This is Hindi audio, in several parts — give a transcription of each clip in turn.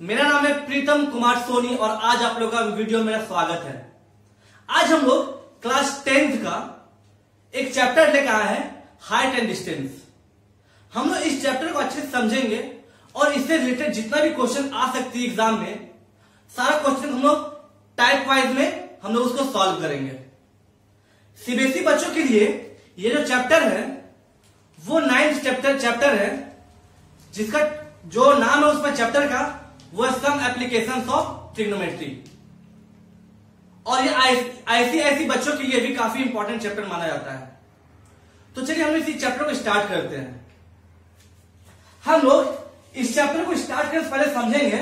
मेरा नाम है प्रीतम कुमार सोनी और आज आप लोगों का वीडियो में मेरा स्वागत है। आज हम लोग क्लास 10th का एक चैप्टर लेकर आए हैं, हाइट एंड डिस्टेंस। हम लोग इस चैप्टर को अच्छे से समझेंगे और इससे रिलेटेड जितना भी क्वेश्चन आ सकती है एग्जाम में, सारा क्वेश्चन हम लोग टाइप वाइज में हम लोग उसको सॉल्व करेंगे। सीबीएसई बच्चों के लिए ये जो चैप्टर है वो 9th चैप्टर है, जिसका जो नाम है उसमें चैप्टर का वो सम एप्लीकेशंस ऑफ ट्रिग्नोमेट्री। और ये आईसीआईसी बच्चों के लिए भी काफी इंपॉर्टेंट चैप्टर माना जाता है। तो चलिए हम इसी चैप्टर को स्टार्ट करते हैं। हम लोग इस चैप्टर को स्टार्ट करने से पहले समझेंगे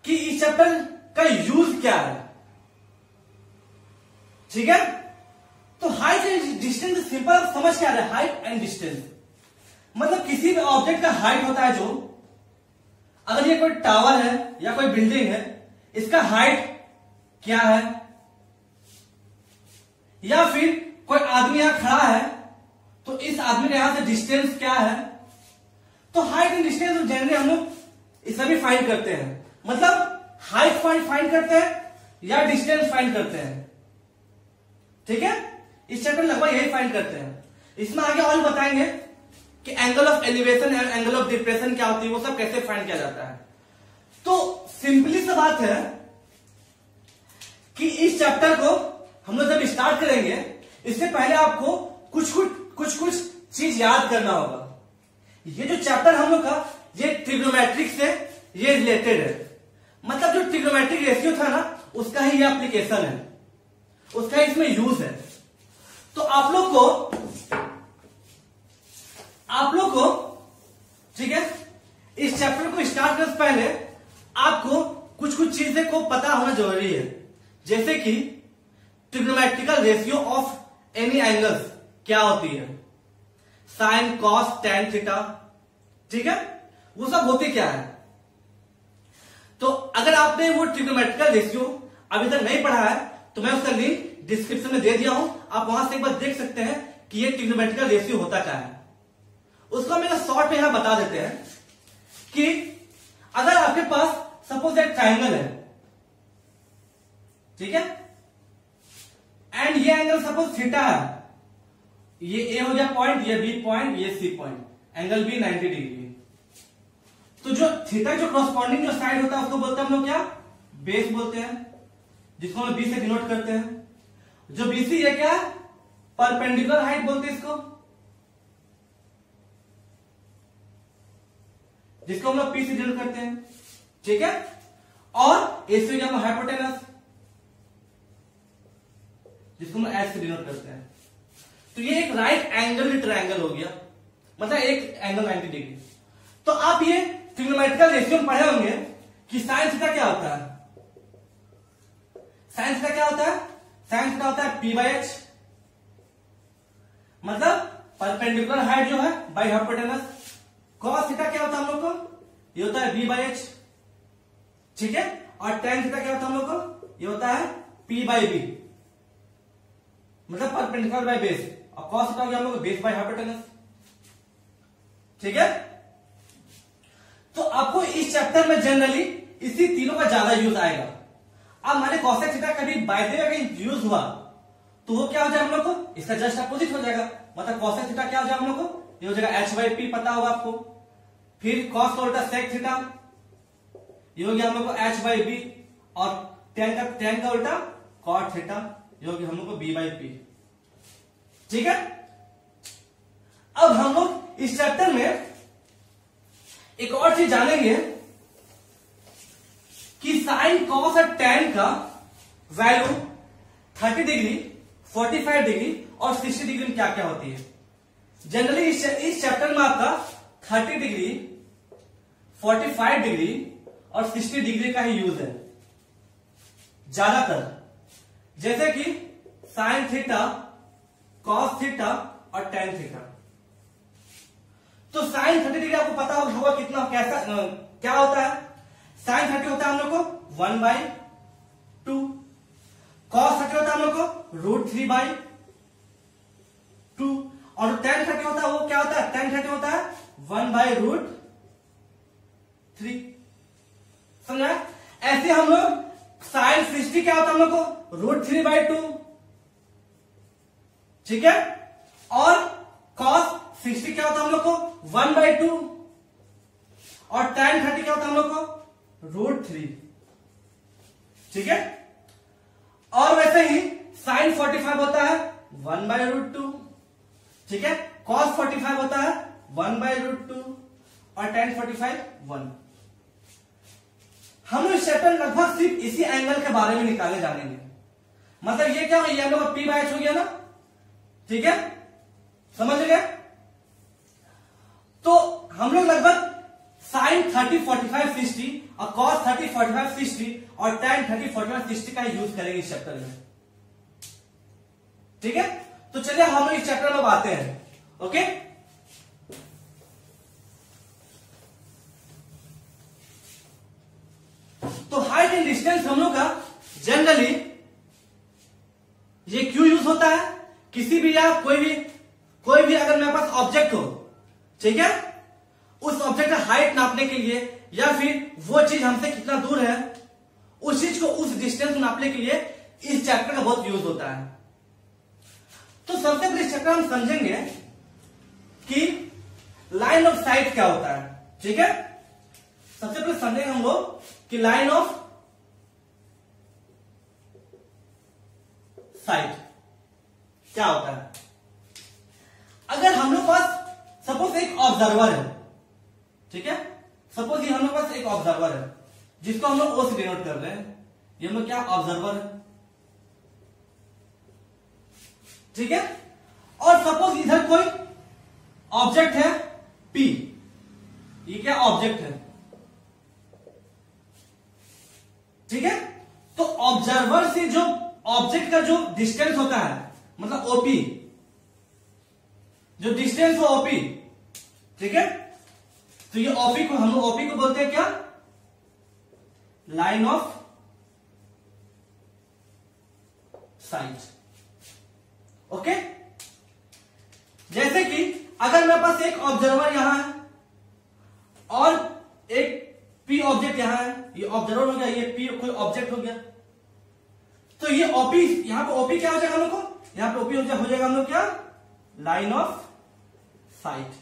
कि इस चैप्टर का यूज क्या है। ठीक है, तो हाइट एंड डिस्टेंस सिंपल समझ के आ रहा है। हाइट एंड डिस्टेंस मतलब किसी भी ऑब्जेक्ट का हाइट होता है, जो अगर ये कोई टावर है या कोई बिल्डिंग है, इसका हाइट क्या है, या फिर कोई आदमी यहां खड़ा है तो इस आदमी के यहां से डिस्टेंस क्या है। तो हाइट एंड डिस्टेंस जनरली हम लोग इसे भी फाइंड करते हैं, मतलब हाइट फाइंड करते हैं या डिस्टेंस फाइंड करते हैं। ठीक है, इस चैप्टर में लगभग यही फाइंड करते हैं। इसमें आगे और बताएंगे कि angle of elevation and angle of depression क्या होती है, वो सब कैसे फाइंड किया जाता है। तो सिंपली सी बात है कि इस चैप्टर को हम लोग जब स्टार्ट करेंगे, इससे पहले आपको कुछ चीज याद करना होगा। ये जो चैप्टर हम लोग का ये ट्रिग्नोमेट्रिक से ये रिलेटेड है, मतलब जो ट्रिग्नोमेट्रिक रेशियो था ना, उसका ही ये एप्लीकेशन है, उसका ही इसमें यूज है। तो आप लोग को ठीक है, इस चैप्टर को स्टार्ट करने से पहले आपको कुछ चीजें को पता होना जरूरी है, जैसे कि trigonometrical ratio of any angles क्या होती है, साइन कॉस टैन थीटा। ठीक है, वो सब होती क्या है। तो अगर आपने वो ट्रिग्नोमेट्रिकल रेशियो अभी तक नहीं पढ़ा है तो मैं उसका लिंक डिस्क्रिप्शन में दे दिया हूं, आप वहां से एक बार देख सकते हैं कि ये ट्रिग्नोमेट्रिकल रेशियो होता क्या है। उसको हम शॉर्ट में यहां बता देते हैं कि अगर आपके पास सपोज एक ट्राइंगल है, ठीक है, एंड ये एंगल सपोज थीटा है, ये ए हो गया पॉइंट, ये बी पॉइंट, ये C point, angle B 90 degree. तो जो थीटा जो कॉरस्पॉन्डिंग जो साइड होता है उसको बोलते हैं हम लोग क्या, बेस बोलते हैं, जिसको हम बी से डिनोट करते हैं। जो बीसी है क्या, परपेंडिकुलर हाइट बोलते हैं इसको, जिसको हम लोग पी से डिनोट करते हैं। ठीक है, और एसी हम हाइपोटेनस, जिसको हम एच से डिनोट करते हैं। तो ये एक राइट एंगल ट्रायंगल हो गया, मतलब एक एंगल 90 डिग्री। तो आप ये ट्रिग्नोमेट्रिकल रेशियो में पढ़े होंगे कि साइन थीटा क्या होता है। साइन थीटा क्या होता है, साइन थीटा होता है पी बाई एच, मतलब परपेंडिकुलर हाइट जो है बाई हाइपोटेनस। कॉस थीटा क्या होता है हम लोग को, ये होता है बी बाई एच। ठीक है, और टैन थीटा क्या होता है हम लोग को, ये होता है पी बाई बी, मतलब परपेंडिकुलर बाई बेस, और कॉस थीटा हो गया हम लोग बेस बाई हाइपोटेनस। ठीक है, तो आपको इस चैप्टर में जनरली इसी तीनों का ज्यादा यूज आएगा। अब माने कॉसेक थीटा कभी बाय द वे कहीं यूज हुआ तो वो क्या हो जाएगा हम लोग को, इसका जस्ट अपोजिट हो जाएगा, मतलब कॉसेक थीटा क्या हो जाएगा हम लोग को, ये हो जाएगा एच बाई पी, पता होगा आपको। फिर कॉस का उल्टा सेक थीटा, ये हो गया हम लोग को एच बाई बी, और टेन का उल्टा कॉट थीटा, ये हो गया हम लोग को बी बाई पी। ठीक है, अब हम लोग इस चैप्टर में एक और चीज जानेंगे कि साइन कॉस और टैन का वैल्यू 30 डिग्री, 45 डिग्री और 60 डिग्री में क्या क्या होती है। जनरली इस चैप्टर में आपका 30 डिग्री, 45 डिग्री और 60 डिग्री का ही यूज है ज्यादातर, जैसे कि साइन थीटा, कॉस थीटा और टैन थीटा। तो साइन 30 डिग्री आपको पता होगा कितना, कैसा क्या होता है। साइन 30 होता है हम लोग को 1/2, कॉस 30 होता है हम लोग को √3/2, और tan 30 होता है वो क्या होता है, tan 30 होता है 1/√3 3। समझा? ऐसे हम लोग साइन 60 क्या होता है हम लोग को √3/2, ठीक है। और cos 60 क्या होता है हम लोग को 1/2, और tan 30 क्या होता है हम लोग को √3, ठीक है। और वैसे ही sin 45 होता है 1/√2, ठीक है। cos 45 होता है 1/√2 और tan 45 1। हम लोग इस चैप्टर लगभग सिर्फ इसी एंगल के बारे में निकाले जानेंगे। मतलब ये क्या हो, ये हम लोग p/h हो गया ना, ठीक है, समझ गए। तो हम लोग लगभग sin 30 45 60 और cos 30 45 60 और tan 30 45 60 का यूज करेंगे इस चैप्टर में, ठीक है। तो चलिए हम लोग इस चैप्टर में आते हैं। ओके, तो हाइट एंड डिस्टेंस हम लोग का जनरली ये क्यों यूज होता है, किसी भी या कोई भी अगर मेरे पास ऑब्जेक्ट हो, ठीक है, उस ऑब्जेक्ट का हाइट नापने के लिए या फिर वो चीज हमसे कितना दूर है उस चीज को उस डिस्टेंस को नापने के लिए इस चैप्टर का बहुत यूज होता है। तो सबसे पहले इस चैप्टर हम समझेंगे कि लाइन ऑफ साइट क्या होता है, ठीक है। सबसे पहले समझेंगे हम लोग कि लाइन ऑफ साइट क्या होता है। अगर हम लोग पास सपोज एक ऑब्जर्वर है, ठीक है, सपोज ये हम लोग पास एक ऑब्जर्वर है जिसको हम लोग ओ से डिनोट कर रहे हैं, ये हम लोग क्या ऑब्जर्वर है, ठीक है। और सपोज इधर कोई ऑब्जेक्ट है P, ये क्या ऑब्जेक्ट है, ठीक है। तो ऑब्जर्वर से जो ऑब्जेक्ट का जो डिस्टेंस होता है, मतलब OP, जो डिस्टेंस हो OP, ठीक है। तो ये OP को हम लोग OP को बोलते हैं क्या, लाइन ऑफ साइट। ओके, जैसे कि अगर मेरे पास एक ऑब्जर्वर यहां है और एक P ऑब्जेक्ट यहां है, ये ऑब्जर्वर हो गया, ये P कोई ऑब्जेक्ट हो गया, तो ये OP, यहां पे OP क्या हो जाएगा हम लोग को, यहां पे OP हो जाएगा हम लोग क्या, लाइन ऑफ साइट।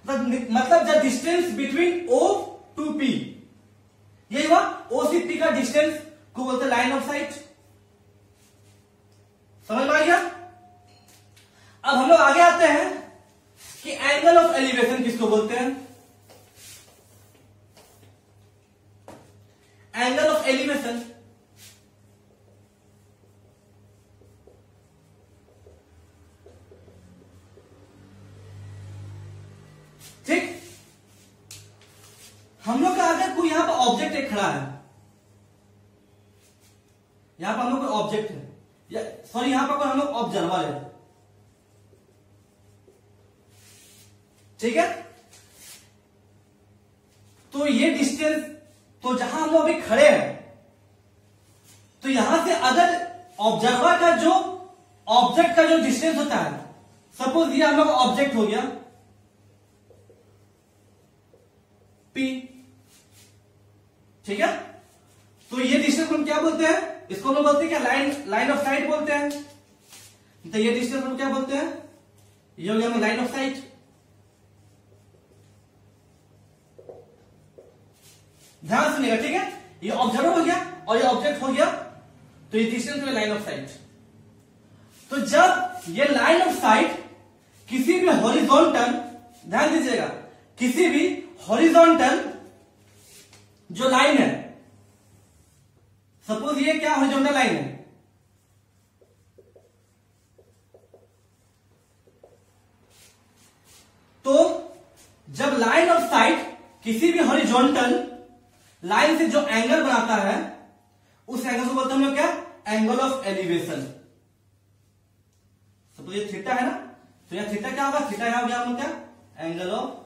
मतलब the distance between O to P, यही हुआ O से P का डिस्टेंस को बोलते हैं लाइन ऑफ साइट। समझ में आ गया। अब हम लोग आगे आते हैं कि एंगल ऑफ एलिवेशन किसको बोलते हैं। एंगल ऑफ एलिवेशन ठीक, हम लोग का अगर कोई यहां पर ऑब्जेक्ट एक खड़ा है, यहां पर हम लोग कोई ऑब्जेक्ट है, या सॉरी यहां पर कोई हम लोग ऑब्जर्वर है, ठीक है। तो ये डिस्टेंस, तो जहां हम लोग अभी खड़े हैं, तो यहां से अगर ऑब्जर्वर का जो ऑब्जेक्ट का जो डिस्टेंस होता है, सपोज ये हम लोग ऑब्जेक्ट हो गया P, ठीक है। तो ये डिस्टेंस हम क्या बोलते हैं, इसको हम बोलते हैं क्या, लाइन ऑफ साइट बोलते हैं। तो ये डिस्टेंस हम क्या बोलते हैं, ये हो गया लाइन ऑफ साइट। ध्यान सुनिएगा, ठीक है। ये ऑब्जर्वर हो गया और ये ऑब्जेक्ट हो गया, तो ये डिस्टेंस में लाइन ऑफ साइट। तो जब ये लाइन ऑफ साइट किसी भी हॉरिजॉन्टल, ध्यान दीजिएगा, किसी भी हॉरिजॉन्टल जो लाइन है, सपोज ये क्या हॉरिजॉन्टल लाइन है, तो जब लाइन ऑफ साइट किसी भी हॉरिजॉन्टल लाइन से जो एंगल बनाता है, उस एंगल को बोलते हैं हम लोग क्या, एंगल ऑफ एलिवेशन। सपोज ये थीटा है ना, तो यह थीटा क्या होगा, थीटा यहां हो गया हम लोग क्या, एंगल ऑफ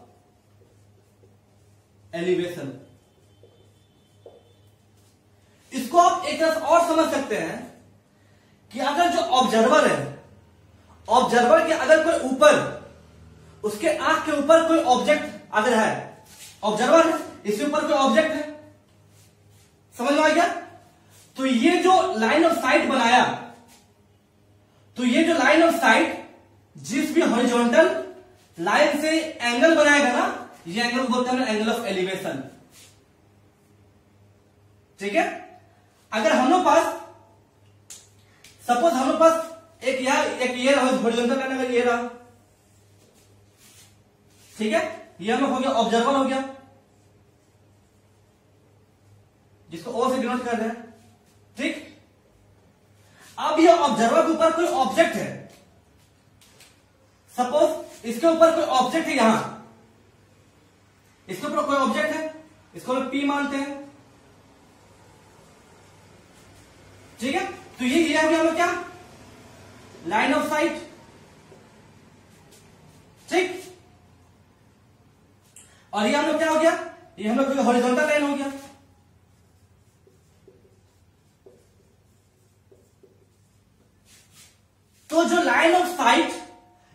एलिवेशन। इसको आप एक तरह से और समझ सकते हैं कि अगर जो ऑब्जर्वर है, ऑब्जर्वर के अगर कोई ऊपर, उसके आंख के ऊपर कोई ऑब्जेक्ट अगर है, ऑब्जर्वर है, इसके ऊपर कोई ऑब्जेक्ट है, समझ में आ गया। तो ये जो लाइन ऑफ साइट बनाया, तो ये जो लाइन ऑफ साइट जिस भी हॉरिजॉन्टल लाइन से एंगल बनाएगा ना, ये एंगल को बोलते हैं एंगल ऑफ एलिवेशन। ठीक है। अगर हम लोग पास सपोज हम लोग पास एक ये रहा हॉरिजॉन्टल लाइन, अगर ये रहा, ठीक है, ये हम लोग हो गया ऑब्जर्वर हो गया, जिसको ओ से डिनोट कर रहे हैं। ठीक। अब ये ऑब्जर्वर के ऊपर कोई ऑब्जेक्ट है, सपोज इसके ऊपर कोई ऑब्जेक्ट है, यहां इसके ऊपर कोई ऑब्जेक्ट है, इसको हम पी मानते हैं। ठीक है। तो ये हो गया हम लोग क्या, लाइन ऑफ साइट। ठीक। और ये हम लोग क्या हो गया, ये हम लोग हॉरिजॉन्टल लाइन हो गया। तो जो लाइन ऑफ साइट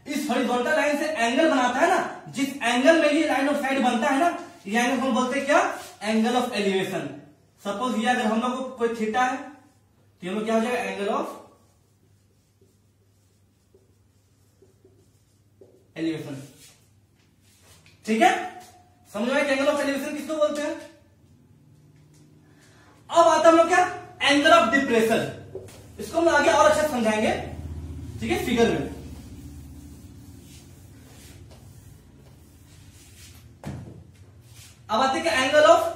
इस हॉरिजॉन्टल लाइन से एंगल बनाता है ना, जिस एंगल में ये लाइन ऑफ साइट बनता है ना, ये एंगल हम बोलते हैं क्या, एंगल ऑफ एलिवेशन। सपोज ये अगर हम लोग को कोई थीटा है, तो हम लोग क्या हो जाएगा, एंगल ऑफ एलिवेशन। ठीक है। समझ में एंगल ऑफ एलिवेशन किसको बोलते हैं। अब आता हम लोग क्या, एंगल ऑफ डिप्रेशन। इसको हम आगे और अच्छा समझाएंगे, ठीक है, फिगर में। अब आते हैं एंगल ऑफ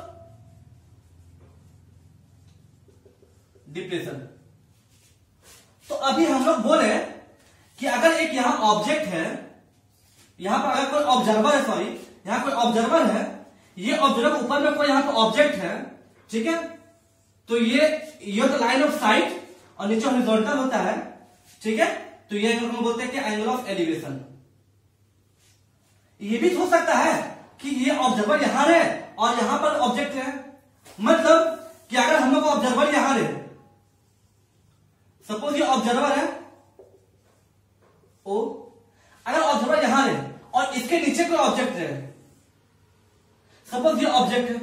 डिप्रेशन। तो अभी हम लोग बोले कि अगर एक यहां ऑब्जेक्ट है, यहां पर अगर कोई ऑब्जर्वर है, सॉरी यहां कोई ऑब्जर्वर है, ये ऑब्जर्वर ऊपर में कोई यहां पर ऑब्जेक्ट है, ठीक है, तो ये तो लाइन ऑफ साइट और नीचे हॉरिजॉन्टल होता है। ठीक है। तो ये एंगल हम बोलते हैं कि एंगल ऑफ एलिवेशन। ये भी हो सकता है कि ये ऑब्जर्वर यहां रहे और यहां पर ऑब्जेक्ट है, मतलब कि अगर हम लोग ऑब्जर्वर यहां रहे, सपोज ये ऑब्जर्वर है ओ, अगर ऑब्जर्वर यहां रहे और इसके नीचे कोई ऑब्जेक्ट रहे, सपोज ये ऑब्जेक्ट है,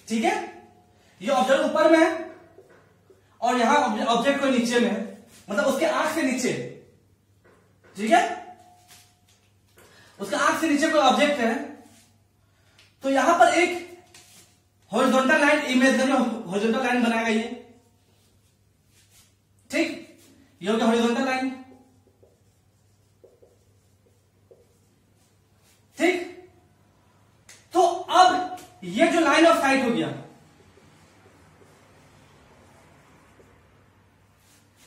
ठीक है, ये ऑब्जर्वर ऊपर में है और यहां ऑब्जेक्ट कोई नीचे में है, मतलब उसके आंख से नीचे, ठीक है, उसके आंख से नीचे कोई ऑब्जेक्ट है। तो यहां पर एक horizontal line, imaginary horizontal line बनाएगा ये। ठीक। ये हो गया हॉरिजॉन्टल लाइन। ठीक। तो अब ये जो लाइन ऑफ साइट हो गया,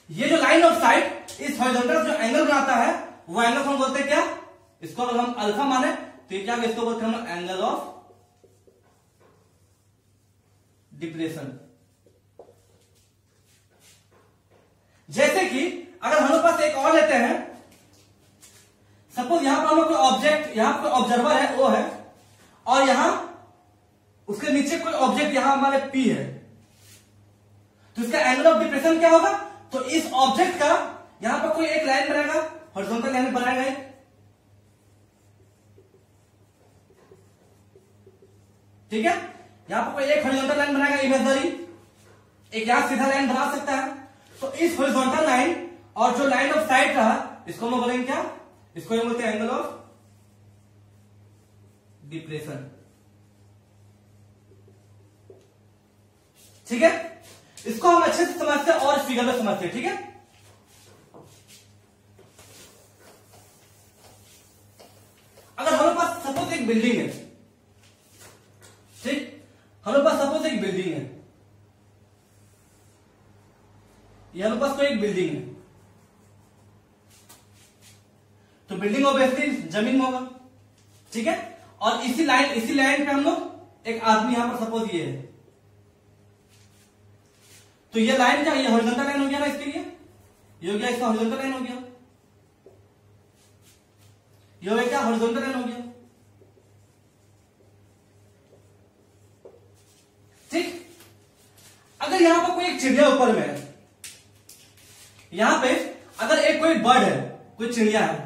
ये जो लाइन ऑफ साइट इस हॉरिजॉन्टल जो एंगल बनाता है, वो एंगल हम बोलते हैं क्या, इसको अगर हम अल्फा माने तो क्या, इसको बोलते हैं हम एंगल ऑफ डिप्रेशन। जैसे कि अगर हम लोग पास एक और लेते हैं, सपोज यहां पर हम लोग कोई ऑब्जेक्ट, यहां पर ऑब्जर्वर है ओ है, और यहां उसके नीचे कोई ऑब्जेक्ट यहां हमारे पी है, तो इसका एंगल ऑफ डिप्रेशन क्या होगा, तो इस ऑब्जेक्ट का यहां पर कोई एक लाइन बनाएगा, हॉरिजॉन्टल लाइन बनाएगा एक, ठीक है, यहां पर कोई एक हॉरिजॉन्टल लाइन बनाएगा इमेजिनरी, एक यहां सीधा लाइन बना सकता है। तो इस हॉरिजॉन्टल लाइन और जो लाइन ऑफ साइट रहा, इसको हम बोलेंगे क्या, इसको हम बोलते हैं एंगल ऑफ डिप्रेशन। ठीक है। इसको हम अच्छे से समझते हैं और फिगर में समझते हैं। ठीक है। अगर हमारे पास सपोज एक बिल्डिंग है, ठीक, हमारे पास सपोज एक बिल्डिंग है, ये हमारे पास कोई एक बिल्डिंग है, तो बिल्डिंग ऑब्वियसली जमीन में होगा, ठीक है, और इसी लाइन पे हम लोग एक आदमी यहां पर सपोज ये है, तो ये लाइन क्या, ये हॉरिजॉन्टल लाइन हो गया ना, इसके लिए ये हो गया, इसका हॉरिजॉन्टल लाइन हो गया, ये हो गया क्या, हॉरिजॉन्टल लाइन हो गया। ठीक। अगर यहां पर कोई एक चिड़िया ऊपर में है, यहां पे अगर एक कोई बर्ड है, कोई चिड़िया है,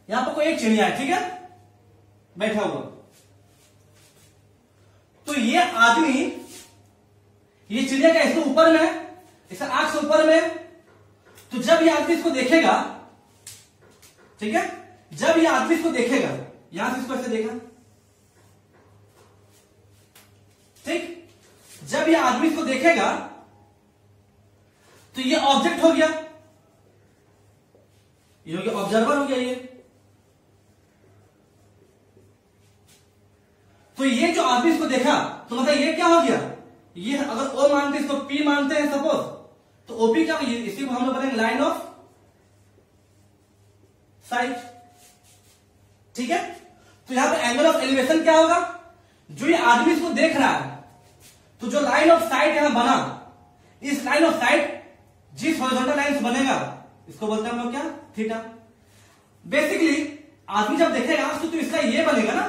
यहां पर कोई एक चिड़िया है, ठीक है, बैठा हुआ। तो ये आदमी, ये चिड़िया का इसके ऊपर में है, इसका आंख से ऊपर में है। तो जब ये आदमी इसको देखेगा, ठीक है, जब ये आदमी इसको देखेगा, यहां से इसको ऐसे देखा, ठीक, जब ये आदमी इसको देखेगा तो ये ऑब्जेक्ट हो गया, ये हो गया ऑब्जर्वर हो गया ये। तो ये जो आदमी इसको देखा तो मतलब ये क्या हो गया, ये अगर ओ मानते हैं इसको पी मानते हैं सपोज, तो ओपी क्या, इसी को हम लोग बोलेंगे लाइन ऑफ साइट, ठीक है। तो यहां पर एंगल ऑफ एलिवेशन क्या होगा, जो ये आदमी इसको देख रहा है, तो जो लाइन ऑफ साइट यहां बना, इस लाइन ऑफ साइट जिस हॉरिजॉन्टल लाइन से बनेगा इसको बोलते हैं हम लोग क्या, थीटा। बेसिकली आदमी जब देखेगा तो इसका ये बनेगा ना,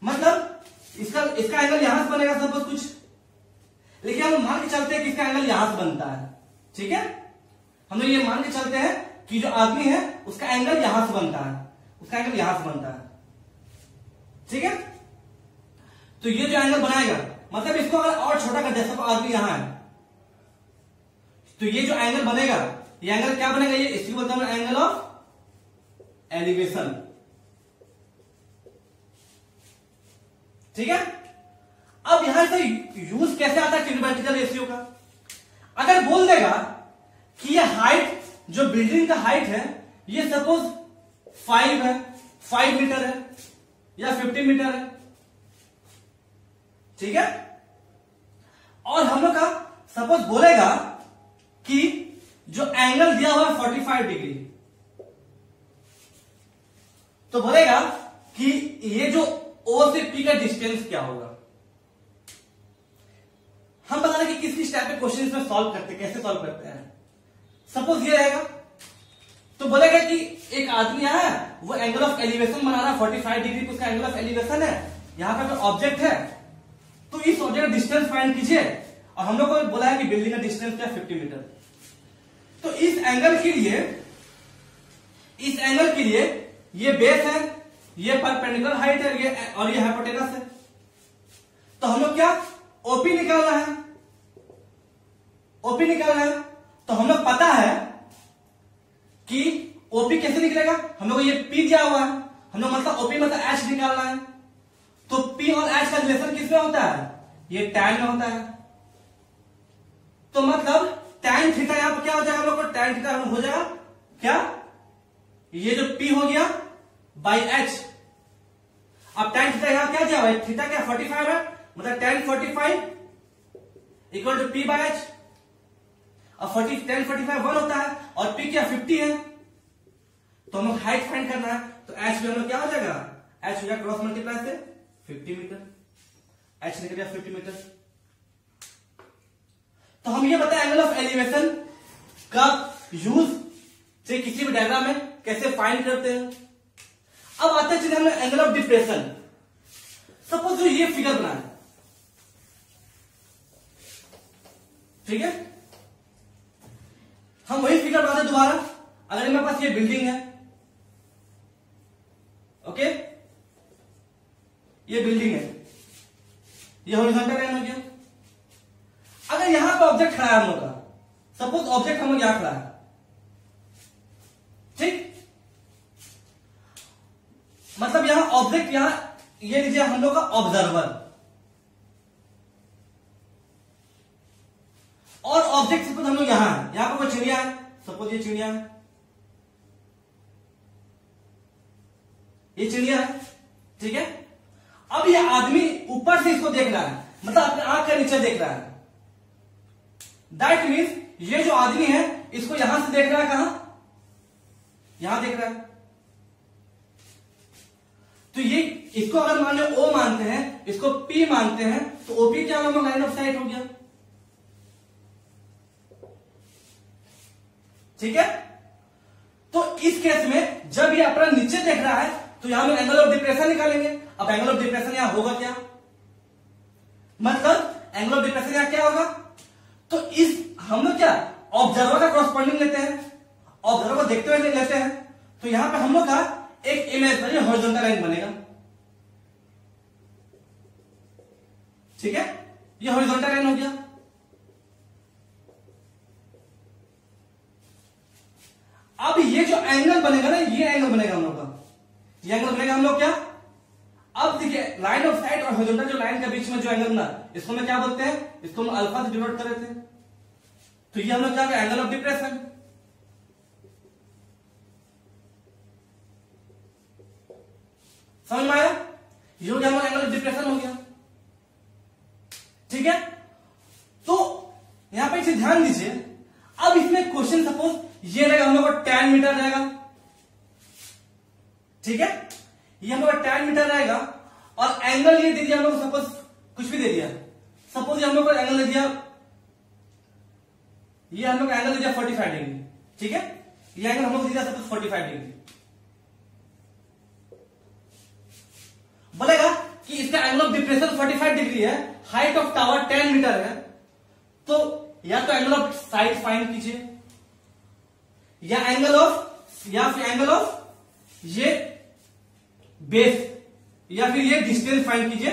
मतलब इसका एंगल यहां से बनेगा सपोज कुछ, लेकिन हम मान के चलते हैं कि इसका एंगल यहां से बनता है, ठीक है। हम लोग ये मान के चलते हैं कि जो आदमी है उसका एंगल यहां से बनता है, उसका एंगल यहां से बनता है, ठीक है। तो ये जो एंगल बनाएगा, मतलब इसको अगर और छोटा कर दे, सब आदमी यहां है, तो ये जो एंगल बनेगा, ये एंगल क्या बनेगा, ये इसको बोलते हैं एंगल ऑफ एलिवेशन, ठीक है। अब यहां से यूज कैसे आता है ट्रिग्नोमेट्रिकल रेशियो का, अगर बोल देगा कि ये हाइट, जो बिल्डिंग का हाइट है, ये सपोज 5 है, 5 मीटर है या 50 मीटर है, ठीक है। और हम लोग का सपोज बोलेगा कि जो एंगल दिया हुआ है 45 डिग्री, तो बोलेगा कि ये जो ओ से पी का डिस्टेंस क्या होगा। हम बता रहे कि किस टाइप के क्वेश्चन में सॉल्व करते हैं, कैसे सॉल्व करते हैं। सपोज ये रहेगा, तो बोलेगा कि एक आदमी यहां है, वो एंगल ऑफ एलिवेशन बना रहा है 45 डिग्री, उसका एंगल ऑफ एलिवेशन है, यहां पर ऑब्जेक्ट है, तो इस ऑब्जेक्ट का डिस्टेंस फाइंड कीजिए। और हम लोग को बोला है कि बिल्डिंग का डिस्टेंस क्या, 50 मीटर। तो इस एंगल के लिए ये बेस है, ये परपेंडिकुलर हाइट है, ये और ये हाइपोटेनस है। तो हम लोग क्या, ओपी निकालना है, ओपी निकालना है। तो हम लोग पता है कि ओपी कैसे निकलेगा, हम लोग ये पी दिया हुआ है, हम लोग मतलब ओपी मतलब एच निकालना है। तो पी और एच का रिलेशन किसमें होता है, ये टैन में होता है। तो मतलब टैन थीटा यहां पर क्या हो जाएगा, हम लोग को टैन थीटा हो जाएगा क्या, ये जो पी हो गया बाई एच। अब टैन थीटा यहां क्या दिया हुआ है, थीटा क्या 45 है, मतलब tan 45 equal to P by H. अब 10 45 1 होता है और पी क्या 50 है, तो हम लोग हाइट फाइंड करना है। तो एच भी हम लोग क्या हो जाएगा, एच हो जाएगा क्रॉस मल्टीप्लाई से 50 मीटर, एच निकल गया 50 मीटर। तो हम ये बताए एंगल ऑफ एलिवेशन का यूज से किसी भी डायग्राम में कैसे फाइंड करते हैं। अब आते हैं हमने एंगल ऑफ डिप्रेशन। सपोज जो ये फिगर बना है, ठीक है, हम वही फिगर बनाते दोबारा। अगर मेरे पास ये बिल्डिंग है, ओके, ये बिल्डिंग है, ये हॉरिजॉन्टल लाइन हो गया। अगर यहां पर ऑब्जेक्ट खड़ा है हम लोग का, सपोज ऑब्जेक्ट हम लोग यहां खड़ा है, ठीक, मतलब यहां ऑब्जेक्ट, यहां ये लीजिए हम लोग का ऑब्जर्वर, और ऑब्जेक्ट सपोज हम लोग यहां है, यहां पर कोई चिड़िया है, सपोज ये चिड़िया है, ये चिड़िया है, ठीक है। अब ये आदमी ऊपर से इसको देख रहा है, मतलब अपने आंख के नीचे देख रहा है। दैट मीन्स ये जो आदमी है इसको यहां से देख रहा है, कहां, यहां देख रहा है। तो ये इसको अगर मान लो ओ मानते हैं, इसको पी मानते हैं, तो ओपी क्या होगा, लाइन ऑफ साइट हो गया, ठीक है। तो इस केस में जब ये अपना नीचे देख रहा है तो यहां हम एंगल ऑफ डिप्रेशन निकालेंगे। अब एंगल ऑफ डिप्रेशन यहां होगा क्या, मतलब एंगल ऑफ डिप्रेशन यहां क्या होगा, तो इस हम लोग क्या ऑब्जर्वर का क्रॉसपोंडिंग लेते हैं, ऑब्जर्वर को देखते हुए लेते हैं। तो यहां पे हम लोग का एक इमेजिनरी हॉरिजॉन्टल लाइन बनेगा। ठीक है, ये हॉरिजॉन्टल लाइन हो गया। अब ये जो एंगल बनेगा ना, ये एंगल बनेगा हम लोग का, ये एंगल बनेगा हम लोग क्या, अब देखिए लाइन ऑफ साइट और हॉरिजॉन्टल जो लाइन के बीच में जो एंगल बना, इसको मैं क्या बोलते हैं, इसको हम अल्फा से डिनोट कर रहे थे। तो ये हम लोग क्या, एंगल ऑफ डिप्रेशन। समझ में आया, ये हो गया हमारा एंगल ऑफ डिप्रेशन हो गया। ठीक है, तो यहां पे इसे ध्यान दीजिए। अब इसमें क्वेश्चन सपोज ये रहेगा हम लोग को 10 मीटर रहेगा। ठीक है, ये हम लोग का 10 मीटर रहेगा और एंगल ये दे दिया हम लोग, सपोज कुछ भी दे दिया, सपोज ये हम लोग को एंगल दे दिया, ये हम लोग एंगल दे दिया 45 डिग्री। ठीक है, ये एंगल हम लोग दे दिया सपोज 45 डिग्री। बोलेगा कि इसका एंगल ऑफ डिप्रेशन 45 डिग्री है, हाइट ऑफ टावर 10 मीटर है, तो या तो एंगल ऑफ साइड फाइंड कीजिए, या एंगल ऑफ ये बेस, या फिर ये डिस्टेंस फाइंड कीजिए,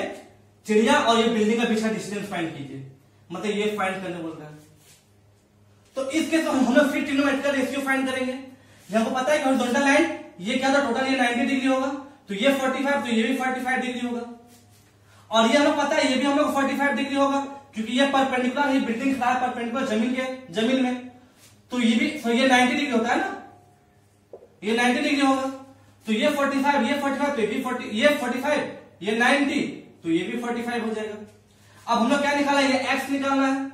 चिड़िया और ये बिल्डिंग का पीछा डिस्टेंस फाइंड कीजिए, मतलब ये फाइंड करने बोल रहा है। तो इस केस में हम लोग फिर ट्रिग्नोमेट्रिकल रेशियो फाइंड करेंगे। हमको पता है कि हॉरिजॉन्टल लाइन ये क्या था, टोटल ये 90 डिग्री होगा, तो ये 45, तो ये भी 45 डिग्री होगा, और ये हमें पता है ये भी हम लोग 45 डिग्री होगा, क्योंकि ये परपेंडिकुलर, ये बिल्डिंग खड़ा है परपेंडिकुलर जमीन में, तो ये भी, तो ये 90 डिग्री होता है ना, ये 90 डिग्री होगा, तो ये 45, ये 45, तो ये भी 40, ये 45, ये 90, तो ये भी 45 हो जाएगा। अब हम लोग क्या निकाला, ये x निकालना है।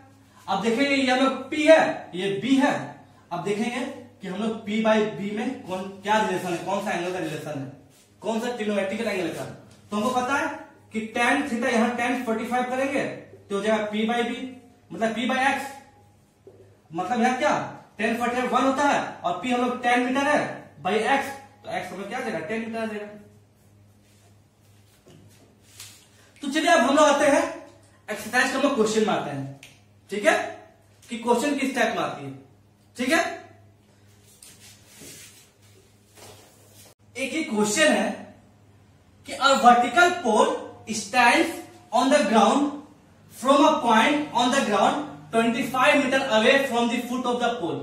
अब देखेंगे ये हम लोग p है, ये b है। अब देखेंगे कि हम लोग p बाई b में क्या रिलेशन है, कौन सा एंगल का रिलेशन है, कौन सा ट्रिग्नोमेट्रिकल एंगल का। तो हमको पता है कि tan थीटा, यहां tan 45 करेंगे तो हो जाएगा p बाई b, मतलब p बाई x, मतलब यहां क्या tan 45 1 होता है, और p हम लोग 10 मीटर है बाई x, तो x हमें क्या देगा 10 मीटर देगा। तो चलिए अब हम लोग आते हैं एक्सरसाइज का, हम लोग क्वेश्चन में आते हैं। ठीक है, कि क्वेश्चन किस टाइप में आती है। ठीक है, एक क्वेश्चन है कि a vertical pole stands on the ground from a point on the ground 25 metre away from the foot of the pole.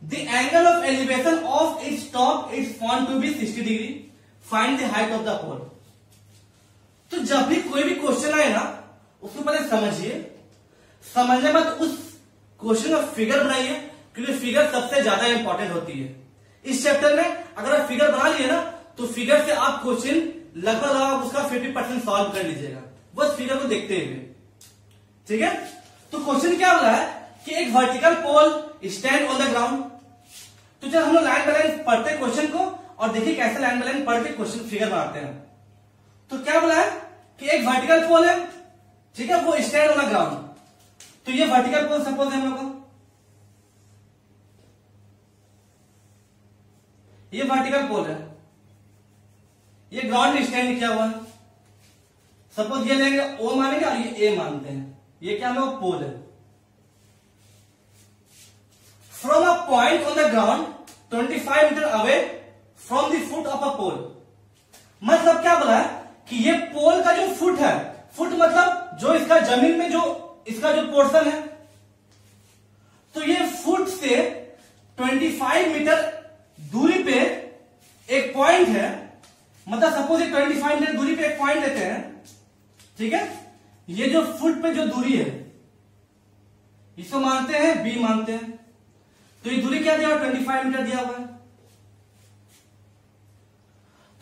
The angle of elevation of its top is found to be 60 degree. Find the height of the pole. तो जब भी कोई भी क्वेश्चन आए ना, उसको पहले समझिए, समझने बाद उस क्वेश्चन का फिगर बनाइए, क्योंकि फिगर सबसे ज्यादा इंपॉर्टेंट होती है इस चैप्टर में। अगर आप फिगर बना लिए ना, तो फिगर से आप क्वेश्चन लगभग आप उसका 50% सॉल्व कर लीजिएगा, बस फिगर को देखते हुए। ठीक है, तो क्वेश्चन क्या बोला है कि एक vertical pole stand on the ground. तो जब हम लोग लाइन बाय लाइन पढ़ते हैं क्वेश्चन को, और देखिए कैसे लाइन बाय लाइन पढ़ के क्वेश्चन फिगर बनाते हैं। तो क्या बोला है कि एक वर्टिकल पोल है, ठीक है, वो स्टैंड ऑन द ग्राउंड। तो ये वर्टिकल पोल सपोज है हम लोग का, ये वर्टिकल पोल है, ये ग्राउंड में स्टैंड किया हुआ है। सपोज ये लेंगे ओ मानेंगे और ये ए मानते हैं, ये क्या हम लोग पोल है। From a point on the ground 25 metre away from the foot of a pole. मतलब क्या बोला है कि ये पोल का जो फुट है, फुट मतलब जो इसका जमीन में जो इसका जो पोर्शन है, तो ये फुट से 25 मीटर दूरी पे एक पॉइंट है, मतलब सपोज ये 25 मीटर दूरी पे एक पॉइंट लेते हैं। ठीक है, ये जो फुट पे जो दूरी है इसको मानते हैं b मानते हैं, तो ये दूरी क्या दिया हुआ 25 मीटर दिया हुआ है।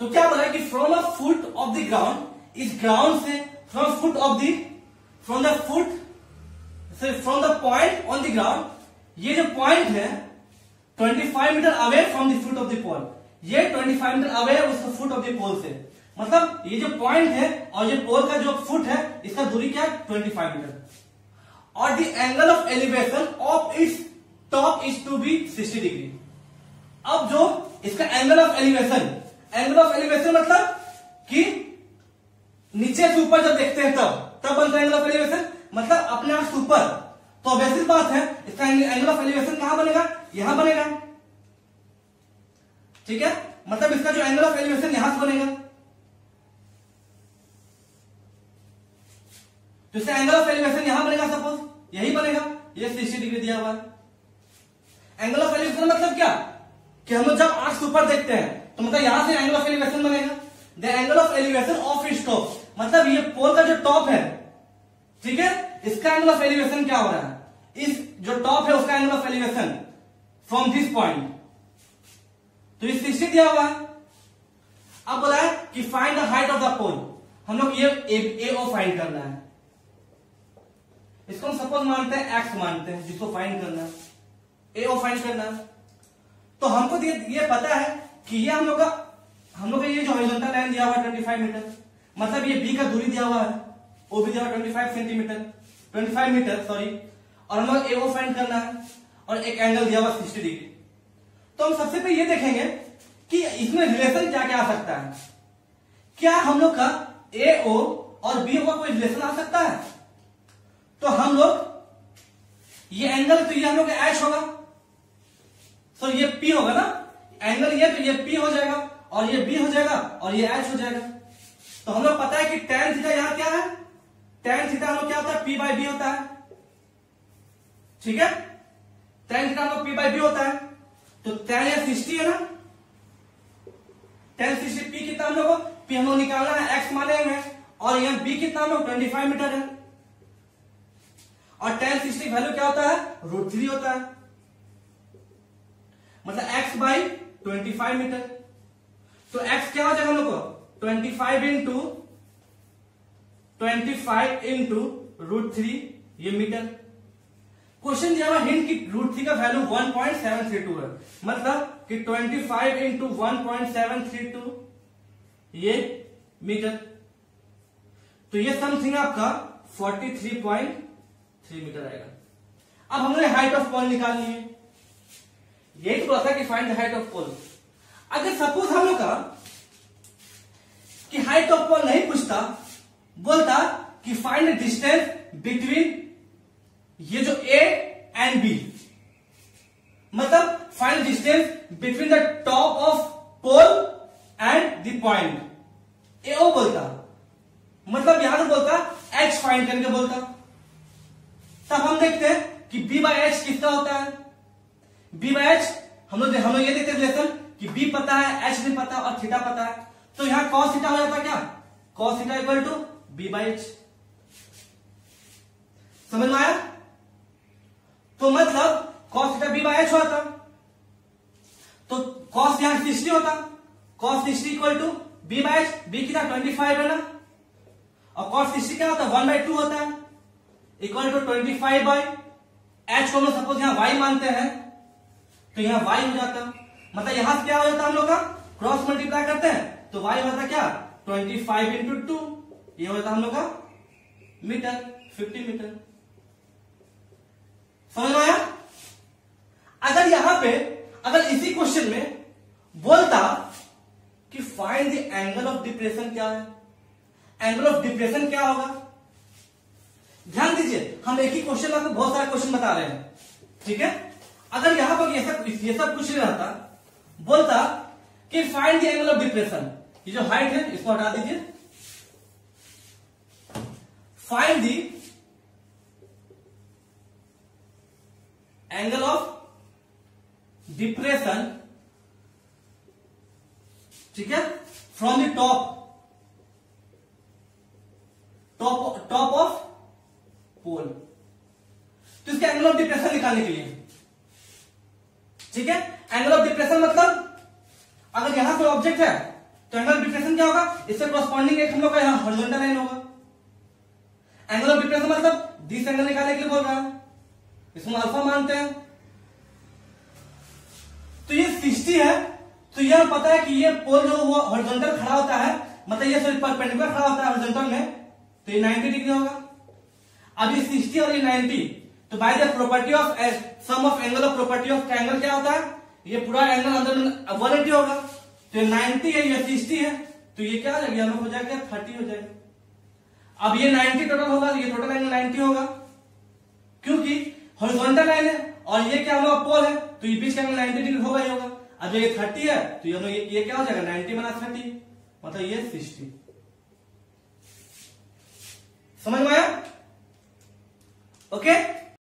तो क्या बोला है कि from a foot of the ground, इस ग्राउंड से from the point on the ground, ये जो पॉइंट है 25 metre away from the foot of the pole, ये 25 मीटर अवे है उस फुट ऑफ द पोल से। मतलब ये जो पॉइंट है और ये पोल का जो फुट है, इसका दूरी क्या है 25 मीटर। और the angle of elevation of its top is to be 60 degree. अब जो इसका एंगल ऑफ एलिवेशन मतलब कि नीचे से ऊपर जब देखते हैं तब बनता है एंगल ऑफ एलिवेशन, मतलब अपने आप से ऊपर। तो वैसी बात है, इसका एंगल ऑफ एलिवेशन कहां बनेगा, यहां बनेगा। ठीक है, मतलब इसका जो एंगल ऑफ एलिवेशन यहां से बनेगा, तो इसका एंगल ऑफ एलिवेशन यहां बनेगा, सपोज यही बनेगा, ये 60 डिग्री दिया हुआ है। एंगल ऑफ एलिवेशन मतलब क्या, कि हम लोग जब आंख से ऊपर देखते हैं तो मतलब यहां से एंगल ऑफ एलिवेशन बनेगा। The angle of elevation of its top, मतलब ये पोल का जो टॉप है, ठीक है, इसका एंगल ऑफ एलिवेशन क्या हो रहा है, इस जो टॉप है उसका angle of elevation from this point, तो ये 60 दिया हुआ है। अब बोला है कि find the height of the pole, हम लोग ये ए ओ फाइंड करना है, इसको हम सपोज मानते हैं एक्स मानते हैं, जिसको फाइंड करना है, ए ओ फाइंड करना है। तो हमको ये पता है कि ये हम लोग का ये जो हॉरिजॉन्टल लाइन दिया हुआ है 25 मीटर, मतलब ये बी का दूरी दिया हुआ है, ओ भी दिया हुआ 25 सेंटीमीटर 25 मीटर सॉरी, और हम लोग ए ओ फाइंड करना है, और एक एंगल दिया हुआ 60 डिग्री। तो हम सबसे पहले ये देखेंगे कि इसमें रिलेशन क्या क्या आ सकता है, क्या हम लोग का ए ओ और बी ओ का कोई रिलेशन आ सकता है। तो हम लोग ये एंगल, तो ये हम लोग एच होगा, तो ये पी होगा ना, एंगल ये, तो ये पी हो जाएगा, और ये बी हो जाएगा, और ये एच हो जाएगा। तो हम लोग पता है कि tan थीटा यहां क्या है, tan थीटा हम लोग क्या होता है, पी बाई बी होता है, ठीक है, tan थीटा हम लोग पी बाई बी होता है। तो tan या 60 है ना, tan 60 पी कितना हम लोग को, पी हम लोग निकालना है, एक्स माने हुए, और यहाँ बी कितना हम लोग 25 मीटर है, और tan 60 की वैल्यू क्या होता है, √3 होता है, मतलब x बाई 25 मीटर। तो x क्या हो जाएगा हम लोग को, 25 इंटू √3 ये मीटर। क्वेश्चन दिया हुआ हिंट की √3 का वैल्यू 1.732 है, मतलब कि 25 इंटू 1.732 ये मीटर, तो ये समथिंग आपका 43.3 मीटर आएगा। अब हमने हाइट ऑफ पोल निकालनी है, यही तो था कि फाइंड द हाइट ऑफ पोल। अगर सपोज हम लोग का कि हाइट ऑफ पोल नहीं पूछता, बोलता कि फाइंड द डिस्टेंस बिटवीन ये जो ए एंड बी, मतलब find distance between the top of pole and the point, A O बोलता, मतलब यहां से बोलता एच फाइंड करके बोलता। तब हम देखते हैं कि बी बाई एच कितना होता है, बी बाई एच हम लोग ये देखते हैं रिलेशन कि बी पता है, एच नहीं पता, और थीटा पता है, तो यहां कॉस थीटा हो जाता है, क्या cos theta equal to B by H. समझ में आया, तो मतलब cos theta B by H होता, तो कॉस यहां 60 होता, cos 60 equal to B by H, B कितना 25 है ना, और कॉस 60 क्या होता है 1/2 होता है, इक्वल टू 25 बाई एच को हम लोग सपोज यहां y मानते हैं, तो यहां y हो जाता, मतलब यहां से क्या हो जाता हम लोग का क्रॉस मल्टीप्लाई करते हैं, तो y होता क्या 25 इंटू 2, ये होता हम लोग का मीटर, 50 मीटर। समझ में आया। अगर यहां पे अगर इसी क्वेश्चन में बोलता कि find the angle of depression क्या है, एंगल ऑफ डिप्रेशन क्या होगा, ध्यान दीजिए हम एक ही क्वेश्चन आपको बहुत सारे क्वेश्चन बता रहे हैं, ठीक है। अगर यहां पर ये सब कुछ नहीं रहता, बोलता कि find the angle of depression, ये जो हाइट है इसको हटा दीजिए, find the angle of depression, ठीक है, फ्रॉम द टॉप ऑफ पोल। तो इसके एंगल ऑफ डिप्रेशन निकालने के लिए, ठीक है, एंगल ऑफ डिप्रेशन मतलब अगर यहां कोई ऑब्जेक्ट है तो एंगल ऑफ डिप्रेशन क्या होगा, इससे कॉरस्पॉन्डिंग एक हम लोग का यहां हॉरिजॉन्टल लाइन होगा। एंगल ऑफ डिप्रेशन मतलब दिस एंगल निकालने के लिए बोल रहा है, इसको अल्फा मानते हैं। तो ये 60 है, तो यह पता है कि ये पोल जो वो हॉरिजॉन्टल खड़ा होता है, मतलब ये सिर्फ परपेंडिकुलर खड़ा होता है हॉरिजॉन्टल में, तो ये 90 डिग्री होगा। अब ये 60 और ये 90, तो by the property of sum of angle of property of triangle क्या होता है, ये पूरा एंगल अंदर 180 होगा, तो ये 90 है, ये 60 है, तो ये क्या हो जाएगा, हो जाएगा 30 हो जाएगा। अब ये 90 टोटल होगा, ये टोटल एंगल 90 होगा, क्योंकि हॉरिजॉन्टल लाइन है और ये क्या होगा पोल है, तो ये बीच का एंगल 90 डिग्री होगा ही होगा। अब ये 30 है तो ये क्या हो जाएगा 90 माइनस 30 मतलब ये 60। समझ में आया?